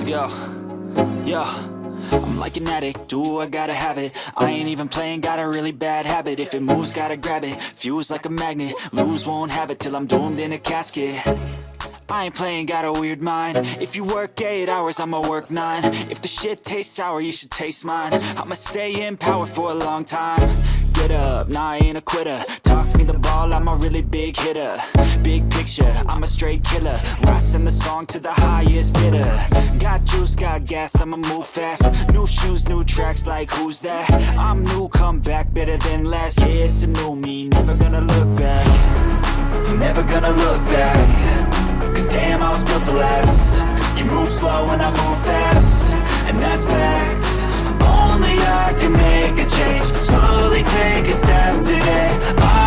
Let's go. Yo, I'm like an addict, do I gotta have it. I ain't even playing, got a really bad habit. If it moves, gotta grab it, fuse like a magnet. Lose, won't have it till I'm doomed in a casket. I ain't playing, got a weird mind. If you work 8 hours, I'ma work 9. If the shit tastes sour, you should taste mine. I'ma stay in power for a long time. Get up, nah, I ain't a quitter. Toss me the ball, I'm a really big hitter. Big picture, I'm a straight killer. I send the song to the highest bidder. Got juice, got gas, I'ma move fast. New shoes, new tracks, like who's that? I'm new, come back, better than last. Yeah, it's a new me, never gonna look back. Never gonna look back. Cause damn, I was built to last. You move slow and I move fast, and that's facts. Only I can make a change. Slowly take a step today.